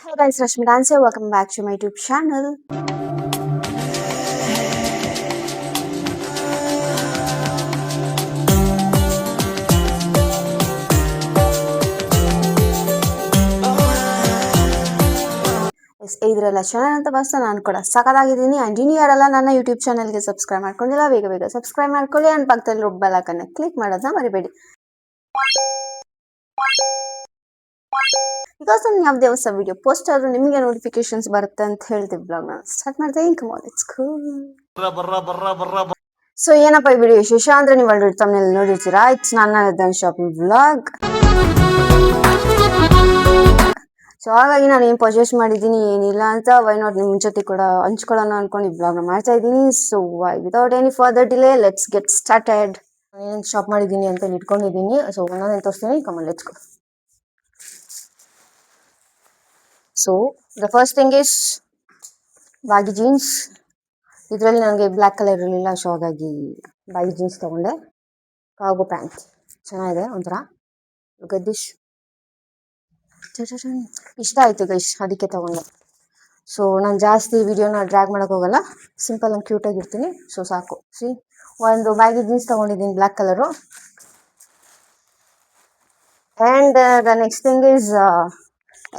Hello guys, Rashmi Dance here. Welcome back to my YouTube channel. ಇದರೆಲ್ಲ channel ಅಂತ ಬಸ್ತಾ ನಾನು ಕೂಡ ಸಕಲಾಗಿದ್ದೀನಿ ಆ್ಯಂಡ್ ಇನ್ನು ಯಾರೆಲ್ಲ ನನ್ನ ಯೂಟ್ಯೂಬ್ ಚಾನಲ್ಗೆ ಸಬ್ಸ್ಕ್ರೈಬ್ ಮಾಡ್ಕೊಂಡಿಲ್ಲ ಬೇಗ ಸಬ್ಸ್ಕ್ರೈಬ್ ಮಾಡ್ಕೊಳ್ಳಿ ಆ್ಯಂಡ್ ಪಕ್ಕದಲ್ಲಿ ಬೆಲ್ ಐಕಾನ್ ಕ್ಲಿಕ್ ಮಾಡೋದನ್ನ ಮರಿಬೇಡಿ. ಬಿಕಾಸ್ ನಾನು ಯಾವುದೇ ಹೊಸ ವಿಡಿಯೋ ಪೋಸ್ಟ್ ಆದ್ರೂ ನಿಮಗೆ ನೋಟಿಫಿಕೇಶನ್ಸ್ ಬರುತ್ತೆ ಅಂತ ಹೇಳ್ತೀವಿ. ಬ್ಲಾಗ್ ನಾನು ಸ್ಟಾರ್ಟ್ ಮಾಡ್ತಾ ಸೊ ಏನಪ್ಪ ಈ ವಿಡಿಯೋ ವಿಶೇಷ ಅಂದ್ರೆ ನೀವು ಆಲ್ರೆಡಿ ತಮ್ಮಲ್ಲಿ ನೋಡಿರ್ತೀರಾ. ಇಟ್ಸ್ ನನ್ನ ಶಾಪಿಂಗ್ ಬ್ಲಾಗ್. ಸೊ ಹಾಗಾಗಿ ನಾನು ಏನು ಪರ್ಚೇಸ್ ಮಾಡಿದ್ದೀನಿ ಏನಿಲ್ಲ ಅಂತ ವೈ ನಾಟ್ ನಿಮ್ಮ ಜೊತೆ ಕೂಡ ಹಂಚ್ಕೊಳ್ಳೋಣ ಅನ್ಕೊಂಡು ಈ ಬ್ಲಾಗ್ನ ಮಾಡ್ತಾ ಇದ್ದೀನಿ. So without any further delay let's get started. ಏನೇನು ಶಾಪ್ ಮಾಡಿದ್ದೀನಿ ಅಂತ ಇಟ್ಕೊಂಡಿದ್ದೀನಿ. ಸೊ ಒಂದೊಂದೇ ತೋರಿಸ್ತೀನಿ. Kamal let's go. So the first thing is ಬಾಗಿ ಜೀನ್ಸ್. ಇದರಲ್ಲಿ ನನಗೆ ಬ್ಲ್ಯಾಕ್ ಕಲರ್ ಇರಲಿಲ್ಲ, ಸೊ ಹಾಗಾಗಿ ಬಾಗಿ ಜೀನ್ಸ್ ತೊಗೊಂಡೆ. ಕಾರ್ಗೋ ಪ್ಯಾಂಟ್ ಚೆನ್ನಾಗಿದೆ, ಒಂಥರ ಗದ್ದಿಶ್ ಇಷ್ಟ ಆಯಿತು ಗೈಸ್, ಅದಕ್ಕೆ ತೊಗೊಂಡೆ. ಸೊ ನಾನು ಜಾಸ್ತಿ ವಿಡಿಯೋನ ಡ್ರ್ಯಾಗ್ ಮಾಡೋಕೆ ಹೋಗಲ್ಲ, ಸಿಂಪಲ್ ಆಗಿ ಕ್ಯೂಟಾಗಿರ್ತೀನಿ. ಸೊ ಸಾಕು. ಸಿ ಒಂದು ಬ್ಯಾಗಿ ಜೀನ್ಸ್ ತೊಗೊಂಡಿದ್ದೀನಿ black colour. And the next thing is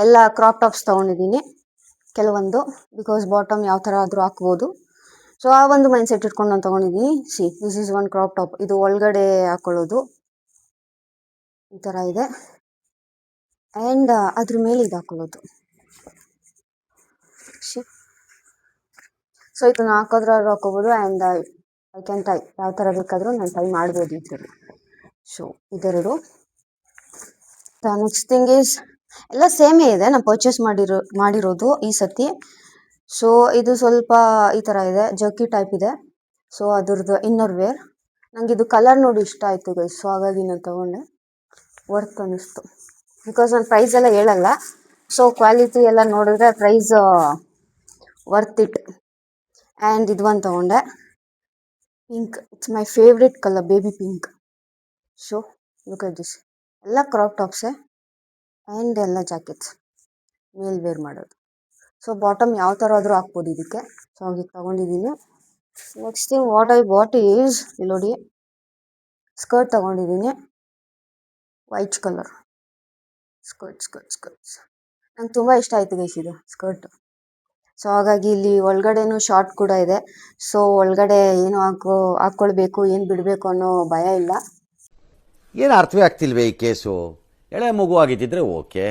ಎಲ್ಲ ಕ್ರಾಪ್ ಟಾಪ್ಸ್ ತೊಗೊಂಡಿದ್ದೀನಿ ಕೆಲವೊಂದು, ಬಿಕಾಸ್ ಬಾಟಮ್ ಯಾವ ಥರ ಆದರೂ ಹಾಕ್ಬೋದು. ಸೊ ಆ ಒಂದು ಮೈಂಡ್ ಸೆಟ್ ಇಟ್ಕೊಂಡು ನಾನು ತೊಗೊಂಡಿದ್ದೀನಿ. See this is one crop top. ಇದು ಒಳಗಡೆ ಹಾಕೊಳ್ಳೋದು ಈ ಥರ ಇದೆ, ಆ್ಯಂಡ್ ಅದ್ರ ಮೇಲೆ ಇದು ಹಾಕೊಳ್ಳೋದು. ಸೊ ಇದನ್ನು ಹಾಕೋದ್ರಾದ್ರು ಹಾಕೋಬೋದು, ಆ್ಯಂಡ್ ಐ ಕ್ಯಾನ್ ಟೈ ಯಾವ ಥರ ಬೇಕಾದರೂ ನಾನು ಟೈ ಮಾಡ್ಬೋದು ಇದರಲ್ಲಿ. ಸೊ ಇದೆರಡು. ನೆಕ್ಸ್ಟ್ ಥಿಂಗ್ ಈಸ್ ಎಲ್ಲ ಸೇಮೇ ಇದೆ, ನಾನು ಪರ್ಚೇಸ್ ಮಾಡಿರೋದು ಈ ಸತಿ. ಸೊ ಇದು ಸ್ವಲ್ಪ ಈ ಥರ ಇದೆ, ಜರ್ಕಿ ಟೈಪ್ ಇದೆ. ಸೊ ಅದ್ರದ್ದು ಇನ್ನರ್ ವೇರ್. ನನಗೆ ಇದು ಕಲರ್ ನೋಡಿ ಇಷ್ಟ ಆಯಿತು ಗೈಸ್, ಸೊ ಹಾಗಾಗಿ ನಾನು ತೊಗೊಂಡೆ. ವರ್ತ್ ಅನ್ನಿಸ್ತು, ಬಿಕಾಸ್ ನಾನು ಪ್ರೈಸ್ ಎಲ್ಲ ಹೇಳಲ್ಲ. ಸೊ ಕ್ವಾಲಿಟಿ ಎಲ್ಲ ನೋಡಿದ್ರೆ ಪ್ರೈಸ್ ವರ್ತ್ ಇಟ್. ಆ್ಯಂಡ್ ಇದು ಒಂದು ತೊಗೊಂಡೆ, pink. It's my favourite colour, baby pink. So look at this. ಎಲ್ಲ ಕ್ರಾಪ್ ಟಾಪ್ಸೇ ಆ್ಯಂಡ್ ಎಲ್ಲ ಜಾಕೆಟ್ಸ್ ಮೇಲ್ ವೇರ್ ಮಾಡೋದು. ಸೊ ಬಾಟಮ್ ಯಾವ ಥರ ಆದರೂ ಹಾಕ್ಬೋದು ಇದಕ್ಕೆ. ಸೊ ಹಾಗೆ ತೊಗೊಂಡಿದ್ದೀನಿ. Next thing what I bought is, ಇಲ್ಲಿ ನೋಡಿ, ಸ್ಕರ್ಟ್ ತೊಗೊಂಡಿದ್ದೀನಿ ವೈಟ್ ಕಲರ್ ಸ್ಕರ್ಟ್ಸ್. ನಂಗೆ ತುಂಬ ಇಷ್ಟ ಆಯಿತು ಗೈಸ್ ಇದು ಸ್ಕರ್ಟ್. ಸೊ ಹಾಗಾಗಿ ಇಲ್ಲಿ ಒಳಗಡೆನೂ ಶಾರ್ಟ್ ಕೂಡ ಇದೆ. ಸೊ ಒಳಗಡೆ ಏನು ಹಾಕ್ಕೊಳ್ಬೇಕು ಏನು ಬಿಡಬೇಕು ಅನ್ನೋ ಭಯ ಇಲ್ಲ. ಏನು ಅರ್ಥವೇ ಆಗ್ತಿಲ್ವೇ ಈ ಕೇಸು? ಎಳೆ ಮಗು ಆಗಿದ್ದಿದ್ರೆ ಓಕೆ.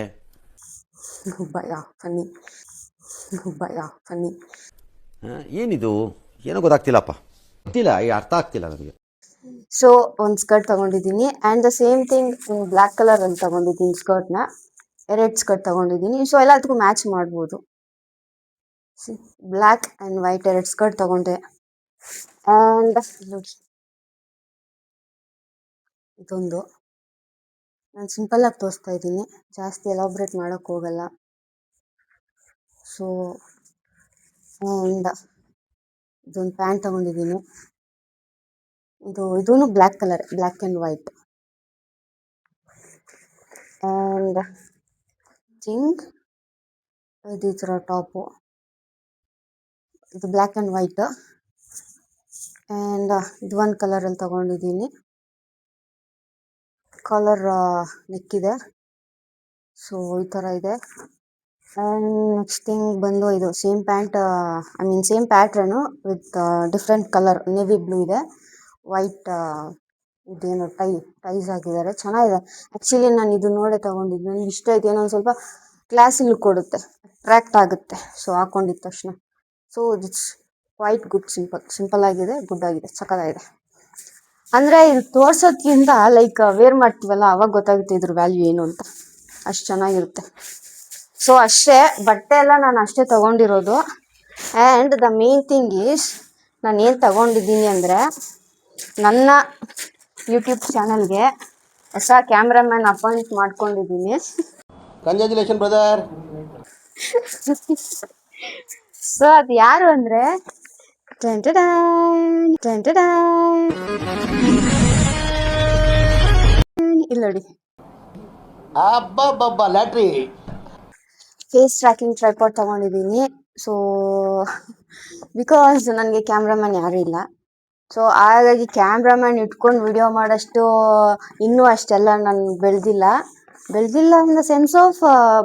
ಭಯ ಫನ್ನಿ. ಏನಿದು ಏನೋ ಗೊತ್ತಾಗ್ತಿಲ್ಲಪ್ಪ, ಗೊತ್ತಿಲ್ಲ, ಈ ಅರ್ಥ ಆಗ್ತಿಲ್ಲ ನನಗೆ. ಸೊ ಒಂದು ಸ್ಕರ್ಟ್ ತೊಗೊಂಡಿದ್ದೀನಿ, and the same thing black colour ಅಲ್ಲಿ ತೊಗೊಂಡಿದ್ದೀನಿ ಸ್ಕರ್ಟ್ನ. 2 ಸ್ಕರ್ಟ್ ತೊಗೊಂಡಿದ್ದೀನಿ. ಸೊ ಎಲ್ಲದಕ್ಕೂ ಮ್ಯಾಚ್ ಮಾಡ್ಬೋದು. ಬ್ಲ್ಯಾಕ್ ಆ್ಯಂಡ್ ವೈಟ್ 2 ಸ್ಕರ್ಟ್ ತೊಗೊಂಡೆ. ಆ್ಯಂಡ್ ನೋಡಿ ಇದೊಂದು ನಾನು ಸಿಂಪಲ್ಲಾಗಿ ತೋರಿಸ್ತಾ ಇದ್ದೀನಿ, ಜಾಸ್ತಿ ಎಲಾಬ್ರೇಟ್ ಮಾಡೋಕ್ಕೆ ಹೋಗಲ್ಲ. ಸೊ ಆ್ಯಂಡ್ ಇದೊಂದು ಪ್ಯಾಂಟ್ ತೊಗೊಂಡಿದ್ದೀನಿ. ಇದೂ black colour, black and white. And thing ಇದು ಈ ಥರ ಟಾಪು, ಇದು ಬ್ಲ್ಯಾಕ್ ಆ್ಯಂಡ್ ವೈಟ್. ಆ್ಯಂಡ್ ಇದು ಒಂದು ಕಲರಲ್ಲಿ ತೊಗೊಂಡಿದ್ದೀನಿ, ಕಾಲರ್ ನೆಕ್ಕಿದೆ. ಸೊ ಈ ಥರ ಇದೆ. ಆ್ಯಂಡ್ ನೆಕ್ಸ್ಟ್ ಥಿಂಗ್ ಬಂದು ಇದು same pant, same pattern with different colour, navy blue ಇದೆ, ವೈಟ್ ಇದೇನು ಟೈಸ್ ಹಾಕಿದ್ದಾರೆ, ಚೆನ್ನಾಗಿದೆ. ಆ್ಯಕ್ಚುಲಿ ನಾನು ಇದು ನೋಡೇ ತೊಗೊಂಡಿದ್ದು, ನನಗೆ ಇಷ್ಟ ಆಯ್ತು. ಏನೋ ಒಂದು ಸ್ವಲ್ಪ ಕ್ಲಾಸಿ ಲುಕ್ ಕೊಡುತ್ತೆ, ಅಟ್ರ್ಯಾಕ್ಟ್ ಆಗುತ್ತೆ ಸೊ ಹಾಕೊಂಡಿದ್ದ ತಕ್ಷಣ. So it's quite good, simple ಆಗಿದೆ, ಗುಡ್ ಆಗಿದೆ, ಸಕ್ಕತ್ತಾಗಿದೆ. ಅಂದರೆ ಇದು ತೋರ್ಸೋದ್ಕಿಂತ ಲೈಕ್ ವೇರ್ ಮಾಡ್ತೀವಲ್ಲ ಅವಾಗ ಗೊತ್ತಾಗುತ್ತೆ ಇದ್ರ ವ್ಯಾಲ್ಯೂ ಏನು ಅಂತ, ಅಷ್ಟು ಚೆನ್ನಾಗಿರುತ್ತೆ. ಸೊ ಅಷ್ಟೇ, ಬಟ್ಟೆ ಎಲ್ಲ ನಾನು ಅಷ್ಟೇ ತೊಗೊಂಡಿರೋದು. And the main thing is ನಾನು ಏನು ತೊಗೊಂಡಿದ್ದೀನಿ ಅಂದರೆ, ನನ್ನ ಯೂಟ್ಯೂಬ್ ಚಾನಲ್ಗೆ ಹೊಸ ಕ್ಯಾಮ್ರಾಮ್ಯಾನ್ ಅಪಾಯಿಂಟ್ ಮಾಡ್ಕೊಂಡಿದ್ದೀನಿ. Congratulation brother. ಸೊ ಅದು ಯಾರು ಅಂದರೆ ಇಲ್ಲಿ ನೋಡಿ, ಅಬ್ಬಬ್ಬಬ್ಬ ಲ್ಯಾಟ್ರಿ. ಫೇಸ್ ಟ್ರ್ಯಾಕಿಂಗ್ ಟ್ರೈಪಾಡ್ ತೊಗೊಂಡಿದ್ದೀನಿ. ಸೊ ಬಿಕಾಸ್ ನನಗೆ ಕ್ಯಾಮ್ರಾಮನ್ ಯಾರೂ ಇಲ್ಲ. ಸೊ ಹಾಗಾಗಿ ಕ್ಯಾಮ್ರಾಮನ್ ಇಟ್ಕೊಂಡು ವಿಡಿಯೋ ಮಾಡೋಷ್ಟು ಇನ್ನೂ ಅಷ್ಟೆಲ್ಲ ನಾನು ಬೆಳೆದಿಲ್ಲ in the sense of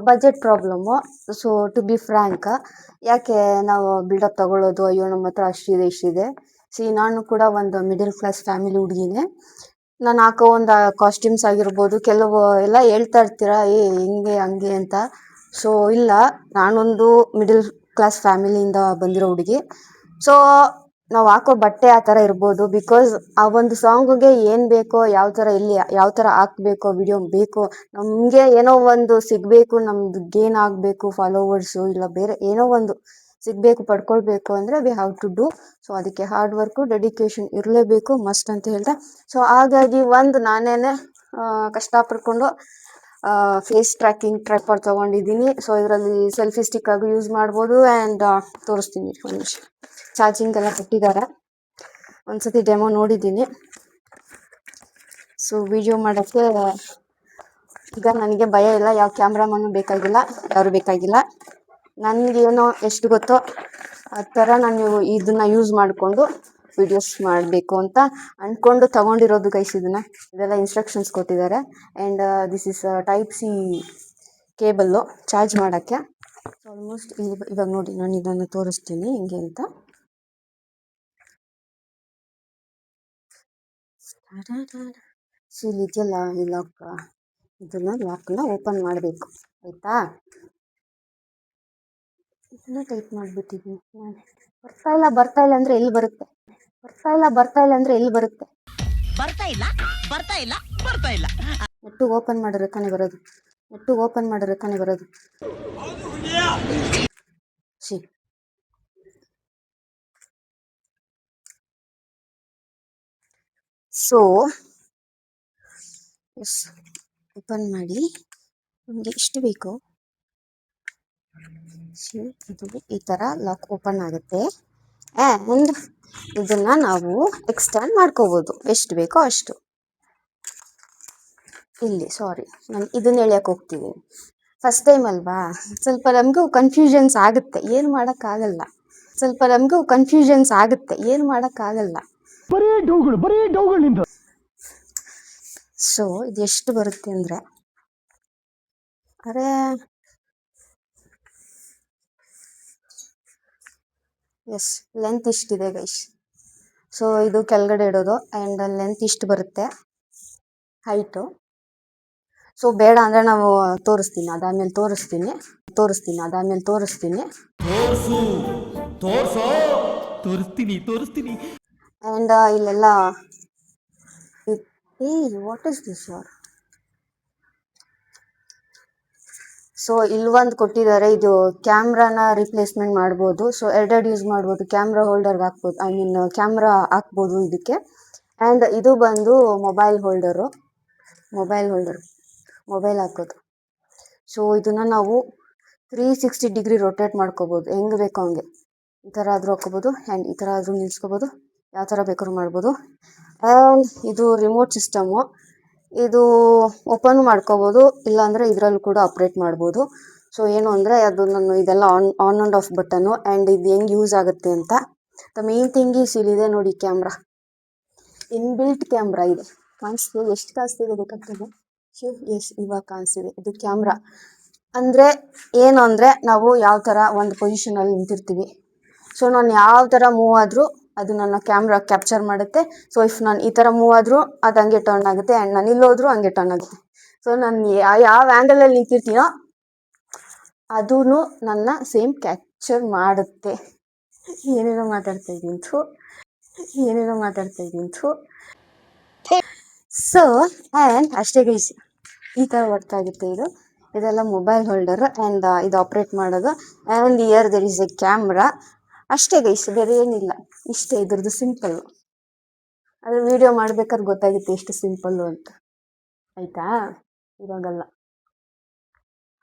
budget problem. So to be frank, ಯಾಕೆ ನಾವು ಬಿಲ್ಡಪ್ ತಗೊಳ್ಳೋದು, ಅಯ್ಯೋ ನಮ್ಮ ಹತ್ರ ಅಷ್ಟಿದೆ ಇಷ್ಟಿದೆ. ನಾನು ಕೂಡ ಒಂದು ಮಿಡಲ್ ಕ್ಲಾಸ್ ಫ್ಯಾಮಿಲಿ ಹುಡುಗಿನೇ. ನಾನು ಹಾಕೋ ಒಂದು ಕಾಸ್ಟ್ಯೂಮ್ಸ್ ಆಗಿರ್ಬೋದು, ಕೆಲವು ಎಲ್ಲ ಹೇಳ್ತಾ ಇರ್ತೀರ ಹಿಂಗೆ ಹಂಗೆ ಅಂತ. ಸೊ ಇಲ್ಲ, ನಾನೊಂದು ಮಿಡಲ್ ಕ್ಲಾಸ್ ಫ್ಯಾಮಿಲಿಯಿಂದ ಬಂದಿರೋ ಹುಡುಗಿ. ಸೊ ನಾವು ಹಾಕೋ ಬಟ್ಟೆ ಆ ಥರ ಇರ್ಬೋದು. ಬಿಕಾಸ್ ಆ ಒಂದು ಸಾಂಗಿಗೆ ಏನು ಬೇಕೋ, ಯಾವ ಥರ ಹಾಕಬೇಕೋ, ವಿಡಿಯೋ ಬೇಕೋ, ನಮಗೆ ಏನೋ ಒಂದು ಸಿಗಬೇಕು, ನಮ್ದು ಗೇನ್ ಆಗಬೇಕು, ಫಾಲೋವರ್ಸು ಇಲ್ಲ ಬೇರೆ ಏನೋ ಒಂದು ಸಿಗಬೇಕು, ಪಡ್ಕೊಳ್ಬೇಕು ಅಂದರೆ we have to do. So ಅದಕ್ಕೆ ಹಾರ್ಡ್ ವರ್ಕು, ಡೆಡಿಕೇಶನ್ ಇರಲೇಬೇಕು, ಮಸ್ಟ್ ಅಂತ ಹೇಳ್ತಾ. ಸೊ ಹಾಗಾಗಿ ನಾನೇನೆ ಕಷ್ಟಪಡ್ಕೊಂಡು ಫೇಸ್ ಟ್ರ್ಯಾಕಿಂಗ್ ಟ್ರೈಪಾಡ್ ತೊಗೊಂಡಿದ್ದೀನಿ. ಸೊ ಇದರಲ್ಲಿ ಸೆಲ್ಫಿ ಸ್ಟಿಕ್ ಆಗಿ ಯೂಸ್ ಮಾಡ್ಬೋದು. ಆ್ಯಂಡ್ ತೋರಿಸ್ತೀನಿ ಒಂದು ನಿಮಿಷ. ಚಾರ್ಜಿಂಗ್ ಎಲ್ಲ ಕೊಟ್ಟಿದ್ದಾರೆ, ಒಂದ್ಸತಿ ಡೆಮೋ ನೋಡಿದ್ದೀನಿ. ಸೊ ವಿಡಿಯೋ ಮಾಡೋಕ್ಕೆ ಈಗ ನನಗೆ ಭಯ ಇಲ್ಲ, ಯಾವ ಕ್ಯಾಮ್ರಾಮನ್ನು ಬೇಕಾಗಿಲ್ಲ, ಯಾರು ಬೇಕಾಗಿಲ್ಲ. ನನಗೇನೋ ಎಷ್ಟು ಗೊತ್ತೋ ಆ ಥರ ನಾನು ಇದನ್ನು ಯೂಸ್ ಮಾಡಿಕೊಂಡು ವಿಡಿಯೋಸ್ ಮಾಡಬೇಕು ಅಂತ ಅಂದ್ಕೊಂಡು ತಗೊಂಡಿರೋದು ಗೈಸ್. ಇದೆಲ್ಲ ಇನ್ಸ್ಟ್ರಕ್ಷನ್ಸ್ ಕೊಟ್ಟಿದ್ದಾರೆ. And this is type C cable charge ಮಾಡೋಕ್ಕೆ. ಸೊ ಆಲ್ಮೋಸ್ಟ್ ಇವಾಗ ನೋಡಿ, ನಾನು ಇದನ್ನು ತೋರಿಸ್ತೀನಿ ಹೆಂಗೆ ಅಂತ. ಸೊ ಇಲ್ಲಿದೆಯಲ್ಲ ಈ ಲಾಕ್ನ ಓಪನ್ ಮಾಡಬೇಕು, ಆಯಿತಾ? ಇದನ್ನ ಟೈಪ್ ಮಾಡಿಬಿಟ್ಟಿದ್ದೀನಿ ನಾನು. ಬರ್ತಾ ಇಲ್ಲ ಅಂದರೆ ಎಲ್ಲಿ ಬರುತ್ತೆ? ನೆಟ್ಟು ಓಪನ್ ಮಾಡಿದ್ರೆ ತಾನೇ ಬರೋದು. ಸೊ ಎಸ್, ಓಪನ್ ಮಾಡಿ. ನಮಗೆ ಎಷ್ಟು ಬೇಕೋ ಇದು ಈ ಥರ ಲಾಕ್ ಓಪನ್ ಆಗುತ್ತೆ. ಆ್ಯಂಡ್ ಇದನ್ನು ನಾವು ಎಕ್ಸ್ಟೆಂಡ್ ಮಾಡ್ಕೋಬೋದು, ಎಷ್ಟು ಬೇಕೋ ಅಷ್ಟು. ನಾನು ಇದನ್ನ ಎಳೆಯಕ್ಕೆ ಹೋಗ್ತಿದ್ದೀನಿ, ಫಸ್ಟ್ ಟೈಮ್ ಅಲ್ವಾ, ಸ್ವಲ್ಪ ನಮಗೂ ಕನ್ಫ್ಯೂಷನ್ಸ್ ಆಗುತ್ತೆ, ಏನು ಮಾಡೋಕ್ಕಾಗಲ್ಲ. ಸೊ ಇದು ಎಷ್ಟು ಬರುತ್ತೆ ಅಂದರೆ, ಎಸ್, ಲೆಂತ್ ಇಷ್ಟಿದೆ ಗೈಸ್. ಸೊ ಇದು ಕೆಳಗಡೆ ಇಡೋದು. ಆ್ಯಂಡ್ ಲೆಂತ್ ಇಷ್ಟು ಬರುತ್ತೆ, ಹೈಟು. ಸೊ ಬೇಡ ಅಂದರೆ ನಾವು ತೋರಿಸ್ತೀನಿ, ಅದಾದ್ಮೇಲೆ ತೋರಿಸ್ತೀನಿ. ಆ್ಯಂಡ್ ಇಲ್ಲೆಲ್ಲ ವಾಟ್ ಇಸ್ ದಿಸ್ ಯಾರ್? ಸೊ ಇಲ್ಲೊಂದು ಕೊಟ್ಟಿದ್ದಾರೆ, ಇದು ಕ್ಯಾಮ್ರಾನ ರಿಪ್ಲೇಸ್ಮೆಂಟ್ ಮಾಡ್ಬೋದು. ಸೊ ಎರಡೆರಡು ಯೂಸ್ ಮಾಡ್ಬೋದು, ಕ್ಯಾಮ್ರಾ ಹೋಲ್ಡರ್ಗೆ ಹಾಕ್ಬೋದು, ಕ್ಯಾಮ್ರಾ ಹಾಕ್ಬೋದು ಇದಕ್ಕೆ. ಆ್ಯಂಡ್ ಇದು ಬಂದು ಮೊಬೈಲ್ ಹಾಕೋದು. ಸೊ ಇದನ್ನು ನಾವು 360 ಡಿಗ್ರಿ ರೊಟೇಟ್ ಮಾಡ್ಕೋಬೋದು, ಹೆಂಗೆ ಬೇಕೋ ಹಂಗೆ. ಈ ಥರ ಆದರೂ ಹಾಕ್ಕೋಬೋದು, ಆ್ಯಂಡ್ ಈ ಥರ ಆದರೂ ನಿಲ್ಲಿಸ್ಕೋಬೋದು, ಯಾವ ಥರ ಬೇಕಾದ್ರೂ ಮಾಡ್ಬೋದು. ಆ್ಯಂಡ್ ಇದು ರಿಮೋಟ್ ಸಿಸ್ಟಮು, ಇದು ಓಪನ್ ಮಾಡ್ಕೋಬೋದು, ಇಲ್ಲಾಂದರೆ ಇದರಲ್ಲೂ ಕೂಡ ಆಪ್ರೇಟ್ ಮಾಡ್ಬೋದು. ಸೊ ಏನು ಅಂದರೆ ಅದು ಇದೆಲ್ಲ on and of button. And ಇದು ಹೆಂಗೆ ಯೂಸ್ ಆಗುತ್ತೆ ಅಂತ, ದ ಮೇನ್ ಥಿಂಗ್ ಈಸ್ ಇಲ್ಲಿದೆ ನೋಡಿ, ಕ್ಯಾಮ್ರಾ, ಇನ್ಬಿಲ್ಟ್ ಕ್ಯಾಮ್ರಾ ಇದೆ. ಕಾಣಿಸ್ತಿದೆ? ಎಷ್ಟು ಕಾಣಿಸ್ತಿದೆ ಗೊತ್ತಾಗ್ತದೆ? ಎಸ್, ಇವಾಗ ಕಾಣಿಸ್ತಿದೆ. ಇದು ಕ್ಯಾಮ್ರಾ ಅಂದರೆ ಏನು ಅಂದರೆ, ನಾವು ಯಾವ ಥರ ಒಂದು ಪೊಸಿಷನಲ್ಲಿ ನಿಂತಿರ್ತೀವಿ. ಸೊ ನಾನು ಯಾವ ಥರ ಮೂವ್ ಆದರೂ ಅದು ನನ್ನ ಕ್ಯಾಮ್ರಾ ಕ್ಯಾಪ್ಚರ್ ಮಾಡುತ್ತೆ. ಸೊ ಇಫ್ ನಾನು ಈ ಥರ ಮೂವ್ ಆದರೂ ಅದು ಹಂಗೆ ಟರ್ನ್ ಆಗುತ್ತೆ, ಆ್ಯಂಡ್ ನಾನು ಇಲ್ಲೋದ್ರೂ ಹಂಗೆ ಟರ್ನ್ ಆಗುತ್ತೆ. ಸೊ ನಾನು ಯಾವ ಆ್ಯಂಗಲಲ್ಲಿ ನಿಂತಿರ್ತೀನೋ ಅದೂ ನನ್ನ ಸೇಮ್ ಕ್ಯಾಪ್ಚರ್ ಮಾಡುತ್ತೆ. ಏನೇನೋ ಮಾತಾಡ್ತಾ ಇದ್ದೀನಿ. ಸೊ ಆ್ಯಂಡ್ ಅಷ್ಟೇ ಗೈಸ್, ಈ ಥರ ವರ್ಕ್ ಆಗುತ್ತೆ ಇದೆಲ್ಲ ಮೊಬೈಲ್ ಹೋಲ್ಡರ್. ಆ್ಯಂಡ್ ಇದು ಆಪ್ರೇಟ್ ಮಾಡೋದು. And year there is A camera. ಅಷ್ಟೇ ಗೈಸ್, ಬೇರೆ ಏನಿಲ್ಲ, ಇಷ್ಟೇ ಇದ್ರದ್ದು ಸಿಂಪಲ್ಲು. ಆದರೆ ವಿಡಿಯೋ ಮಾಡ್ಬೇಕಾದ್ರೆ ಗೊತ್ತಾಗುತ್ತೆ ಎಷ್ಟು ಸಿಂಪಲ್ಲು ಅಂತ, ಆಯಿತಾ? ಇವಾಗಲ್ಲ.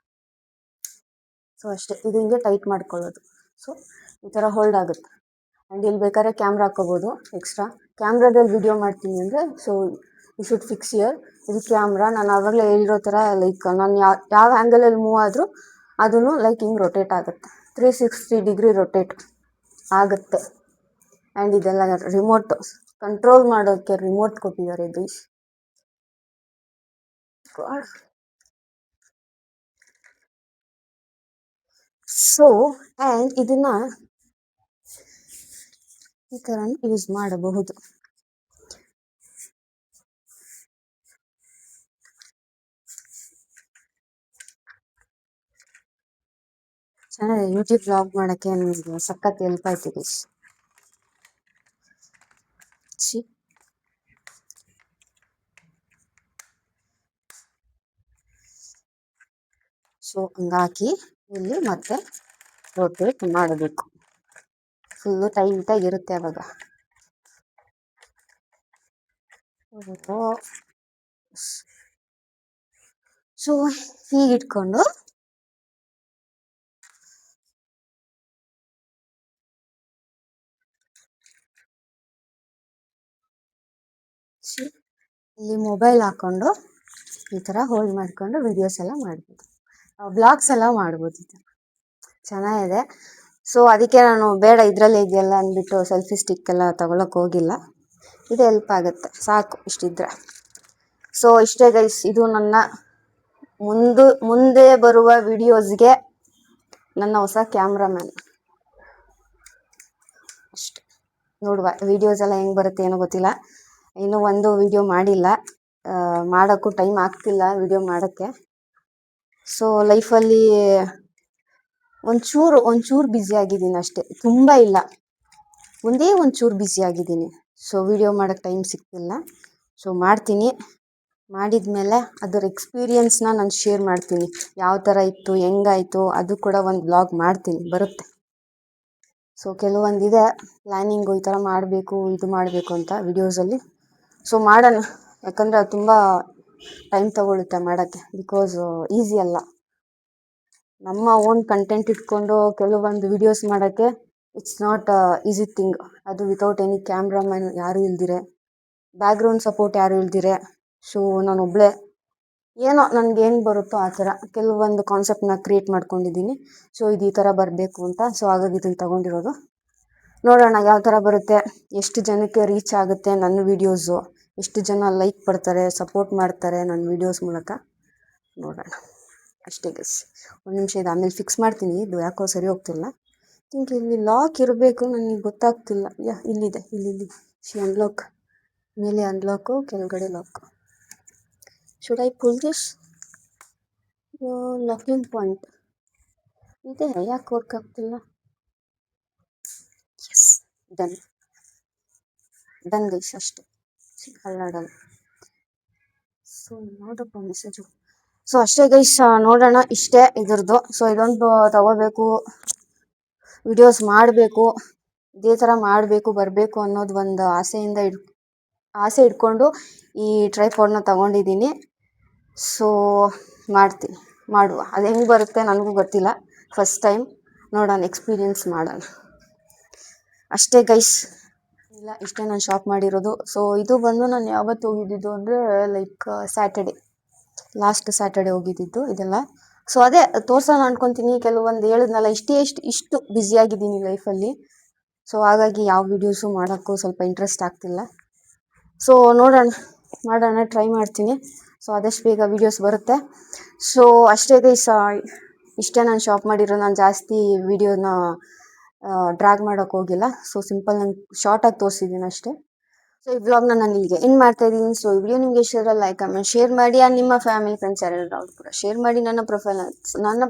ಸೊ ಅಷ್ಟೇ, ಇದು ಹಿಂಗೆ ಟೈಟ್ ಮಾಡ್ಕೊಳ್ಳೋದು. ಸೊ ಈ ಥರ ಹೋಲ್ಡ್ ಆಗುತ್ತೆ. ಆ್ಯಂಡ್ ಇಲ್ಲಿ ಬೇಕಾದ್ರೆ ಕ್ಯಾಮ್ರಾ ಹಾಕೋಬೋದು ಎಕ್ಸ್ಟ್ರಾ. ಕ್ಯಾಮ್ರಾದಲ್ಲಿ ವಿಡಿಯೋ ಮಾಡ್ತೀನಿ ಅಂದರೆ so you should fix here. ಇದು ಕ್ಯಾಮ್ರಾ, ನಾನು ಆವಾಗಲೇ ಹೇಳಿರೋ ಥರ ಲೈಕ್ ನಾನು ಯಾವ ಆ್ಯಂಗಲಲ್ಲಿ ಮೂವ್ ಆದರೂ ಅದೂ ಲೈಕ್ ಹಿಂಗೆ ರೊಟೇಟ್ ಆಗುತ್ತೆ, 360 ಡಿಗ್ರಿ ರೊಟೇಟ್ ಆಗುತ್ತೆ. ಆ್ಯಂಡ್ ಇದೆಲ್ಲ ರಿಮೋಟ್ ಕಂಟ್ರೋಲ್ ಮಾಡೋಕ್ಕೆ ರಿಮೋಟ್ ಕೊಟ್ಟಿದ್ದಾರೆ ಗೈಸ್. ಸೊ ಆ್ಯಂಡ್ ಇದನ್ನ ಈ ಥರ ಯೂಸ್ ಮಾಡಬಹುದು. ಚೆನ್ನಾಗಿದೆ, ಯೂಟ್ಯೂಬ್ ಬ್ಲಾಗ್ ಮಾಡೋಕ್ಕೆ ನನಗೆ ಸಖತ್ ಹೆಲ್ಪ್ ಆಯ್ತು ಗೈಸ್. ಸೊ ಹಂಗಾಕಿ ಇಲ್ಲಿ ಮತ್ತೆ ರೊಟೇಟ್ ಮಾಡಬೇಕು, ಫುಲ್ಲು ಟೈಟಾಗಿರುತ್ತೆ ಅವಾಗ. ಸೊ ಹೀಗೆ ಇಟ್ಕೊಂಡು ಇಲ್ಲಿ ಮೊಬೈಲ್ ಹಾಕ್ಕೊಂಡು ಈ ಥರ ಹೋಲ್ಡ್ ಮಾಡಿಕೊಂಡು ವಿಡಿಯೋಸ್ ಎಲ್ಲ ಮಾಡ್ಬೋದು, ಬ್ಲಾಗ್ಸ್ ಎಲ್ಲ ಮಾಡ್ಬೋದು. ಈ ಥರ ಚೆನ್ನಾಗಿದೆ. ಸೊ ಅದಕ್ಕೆ ನಾನು ಬೇಡ ಇದರಲ್ಲೇ ಇದೆಯಲ್ಲ ಅಂದ್ಬಿಟ್ಟು ಸೆಲ್ಫಿ ಸ್ಟಿಕ್ ಎಲ್ಲ ತಗೊಳಕ್ಕೆ ಹೋಗಿಲ್ಲ. ಇದು ಹೆಲ್ಪ್ ಆಗುತ್ತೆ, ಸಾಕು ಇಷ್ಟಿದ್ರೆ. ಸೊ ಇಷ್ಟೇ ಗೈಸ್, ಇದು ನನ್ನ ಮುಂದೆ ಬರುವ ವಿಡಿಯೋಸ್ಗೆ ನನ್ನ ಹೊಸ ಕ್ಯಾಮ್ರಾಮ್ಯಾನ್. ಅಷ್ಟೆ, ನೋಡುವ ವಿಡಿಯೋಸ್ ಎಲ್ಲ ಹೆಂಗೆ ಬರುತ್ತೆ ಏನೋ ಗೊತ್ತಿಲ್ಲ. ಇನ್ನೂ ಒಂದು ವಿಡಿಯೋ ಮಾಡಿಲ್ಲ, ಮಾಡೋಕ್ಕೂ ಟೈಮ್ ಆಗ್ತಿಲ್ಲ ವಿಡಿಯೋ ಮಾಡೋಕ್ಕೆ. ಸೊ ಲೈಫಲ್ಲಿ ಒಂಚೂರು ಬ್ಯುಸಿ ಆಗಿದ್ದೀನಿ ಅಷ್ಟೇ, ತುಂಬ ಇಲ್ಲ, ಒಂಚೂರು ಬ್ಯುಸಿ ಆಗಿದ್ದೀನಿ. ಸೊ ವಿಡಿಯೋ ಮಾಡೋಕ್ಕೆ ಟೈಮ್ ಸಿಗ್ತಿಲ್ಲ. ಸೊ ಮಾಡ್ತೀನಿ, ಮಾಡಿದ್ಮೇಲೆ ಅದರ ಎಕ್ಸ್ಪೀರಿಯನ್ಸ್ನ ನಾನು ಶೇರ್ ಮಾಡ್ತೀನಿ, ಯಾವ ಥರ ಇತ್ತು, ಹೆಂಗಾಯಿತು, ಅದು ಕೂಡ ಒಂದು ಬ್ಲಾಗ್ ಮಾಡ್ತೀನಿ, ಬರುತ್ತೆ. ಸೊ ಕೆಲವೊಂದಿದೆ ಪ್ಲ್ಯಾನಿಂಗು, ಈ ಥರ ಮಾಡಬೇಕು, ಇದು ಮಾಡಬೇಕು ಅಂತ ವಿಡಿಯೋಸಲ್ಲಿ. ಸೊ ಮಾಡೋಣ, ಯಾಕಂದರೆ ಅದು ತುಂಬ ಟೈಮ್ ತಗೊಳುತ್ತೆ ಮಾಡೋಕ್ಕೆ, ಬಿಕಾಸ್ ಈಸಿ ಅಲ್ಲ. ನಮ್ಮ ಓನ್ ಕಂಟೆಂಟ್ ಇಟ್ಕೊಂಡು ಕೆಲವೊಂದು ವಿಡಿಯೋಸ್ ಮಾಡೋಕ್ಕೆ ಇಟ್ಸ್ ನಾಟ್ ಈಸಿ ಥಿಂಗ್. ಅದು ವಿತೌಟ್ ಎನಿ ಕ್ಯಾಮ್ರಾಮನ್ ಯಾರೂ ಇಲ್ದಿರೆ, ಬ್ಯಾಕ್ಗ್ರೌಂಡ್ ಸಪೋರ್ಟ್ ಯಾರೂ ಇಲ್ದಿರೆ. ಸೊ ನಾನು ಒಬ್ಬಳೇ ಏನೋ ನನಗೆ ಏನು ಬರುತ್ತೋ ಆ ಥರ ಕೆಲವೊಂದು ಕಾನ್ಸೆಪ್ಟನ್ನ ಕ್ರಿಯೇಟ್ ಮಾಡ್ಕೊಂಡಿದ್ದೀನಿ. ಸೊ ಇದು ಈ ಥರ ಬರಬೇಕು ಅಂತ. ಸೊ ಹಾಗಾಗಿ ಇದನ್ನು ತಗೊಂಡಿರೋದು. ನೋಡೋಣ ಯಾವ ಥರ ಬರುತ್ತೆ, ಎಷ್ಟು ಜನಕ್ಕೆ ರೀಚ್ ಆಗುತ್ತೆ ನನ್ನ ವೀಡಿಯೋಸು, ಎಷ್ಟು ಜನ ಲೈಕ್ ಕೊಡ್ತಾರೆ, ಸಪೋರ್ಟ್ ಮಾಡ್ತಾರೆ ನನ್ನ ವೀಡಿಯೋಸ್ ಮೂಲಕ, ನೋಡೋಣ. ಅಷ್ಟೇ ಗೈಸ್, ಒಂದು ನಿಮಿಷ ಇದು ಆಮೇಲೆ ಫಿಕ್ಸ್ ಮಾಡ್ತೀನಿ. ಇದು ಯಾಕೋ ಸರಿ ಹೋಗ್ತಿಲ್ಲ. ಥಿಂಕ್ ಇಲ್ಲಿ ಲಾಕ್ ಇರಬೇಕು, ನನಗೆ ಗೊತ್ತಾಗ್ತಿಲ್ಲ. ಇಲ್ಲಿದೆ, ಇಲ್ಲಿ ಅನ್ಲಾಕ್, ಮೇಲೆ ಅನ್ಲಾಕು, ಕೆಳಗಡೆ lock. Should I pull this? Locking point ಇದೆ, ಯಾಕೆ ವರ್ಕ್ ಆಗ್ತಿಲ್ಲ? ಎಸ್, ಡನ್ ಗೈಸ್, ಅಷ್ಟೇ, ಅಲ್ಲಾಡಲ್ಲ. ಸೊ ನೋಡಪ್ಪ ಮೆಸೇಜು. ಸೊ ಅಷ್ಟೇ ಗೈಸ್, ನೋಡೋಣ, ಇಷ್ಟೇ ಇದ್ರದ್ದು. ಸೊ ಇದೊಂದು ತಗೋಬೇಕು, ವಿಡಿಯೋಸ್ ಮಾಡಬೇಕು, ಇದೇ ಥರ ಮಾಡಬೇಕು, ಬರಬೇಕು ಅನ್ನೋದು ಒಂದು ಆಸೆ ಇಟ್ಕೊಂಡು ಈ ಟ್ರೈಪಾಡ್ನ ತಗೊಂಡಿದ್ದೀನಿ. ಸೊ ಮಾಡುವ, ಅದು ಹೆಂಗೆ ಬರುತ್ತೆ ನನಗೂ ಗೊತ್ತಿಲ್ಲ, ಫಸ್ಟ್ ಟೈಮ್ ನೋಡೋಣ, ಎಕ್ಸ್ಪೀರಿಯನ್ಸ್ ಮಾಡೋಣ. ಅಷ್ಟೇ ಗೈಸ್, ಇಲ್ಲ ಇಷ್ಟೇ ನಾನು ಶಾಪ್ ಮಾಡಿರೋದು. ಸೊ ಇದು ಬಂದು ನಾನು ಯಾವತ್ತು ಹೋಗಿದ್ದಿದ್ದು ಅಂದರೆ ಲೈಕ್ ಲಾಸ್ಟ್ ಸ್ಯಾಟರ್ಡೆ ಹೋಗಿದ್ದಿದ್ದು ಇದೆಲ್ಲ. ಸೊ ಅದೇ ತೋರ್ಸೋಣ ಅಂದ್ಕೊತೀನಿ, ಕೆಲವೊಂದು ಹೇಳಿದ್ನಲ್ಲ, ಇಷ್ಟು ಬ್ಯುಸಿಯಾಗಿದ್ದೀನಿ ಲೈಫಲ್ಲಿ. ಸೊ ಹಾಗಾಗಿ ಯಾವ ವೀಡಿಯೋಸು ಮಾಡೋಕ್ಕೂ ಸ್ವಲ್ಪ ಇಂಟ್ರೆಸ್ಟ್ ಆಗ್ತಿಲ್ಲ. ಸೊ ಮಾಡೋಣ, ಟ್ರೈ ಮಾಡ್ತೀನಿ. ಸೊ ಆದಷ್ಟು ಬೇಗ ವೀಡಿಯೋಸ್ ಬರುತ್ತೆ. ಸೊ ಅಷ್ಟೇ ಗೈಸ್, ಇಷ್ಟೇ ನಾನು ಶಾಪ್ ಮಾಡಿರೋ. ನಾನು ಜಾಸ್ತಿ ವೀಡಿಯೋನ ಡ್ರ್ಯಾಗ್ ಮಾಡೋಕ್ಕೆ ಹೋಗಿಲ್ಲ. ಸೊ ಸಿಂಪಲ್ ನಾನು ಶಾರ್ಟಾಗಿ ತೋರಿಸಿದ್ದೀನಿ ಅಷ್ಟೇ. ಸೊ ಈ ವ್ಲಾಗ್ನ ನಾನು ಇಲ್ಲಿಗೆ ಎಂಡ್ ಮಾಡ್ತಾ ಇದ್ದೀನಿ. ಸೊ ಈ ವಿಡಿಯೋ ನಿಮಗೆ ಇಷ್ಟ ಆದರೆ ಲೈಕ್ ಕಮೆಂಟ್ ಶೇರ್ ಮಾಡಿ, ನಿಮ್ಮ ಫ್ಯಾಮಿಲಿ ಫ್ರೆಂಡ್ಸ್ ಯಾರು ಅವ್ರು ಕೂಡ ಶೇರ್ ಮಾಡಿ, ನನ್ನ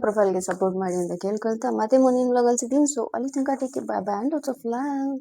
ಪ್ರೊಫೈಲ್ಗೆ ಸಪೋರ್ಟ್ ಮಾಡಿ ಅಂತ ಕೇಳ್ಕೊಳ್ತಾ ಮತ್ತೆ ಮುಂದಿನ ವ್ಲಾಗಲ್ಲಿ ಸಿಗ್ತೀನಿ. ಸೊ ಅಲ್ಲಿ ತನಕ take care, bye bye and lots of love.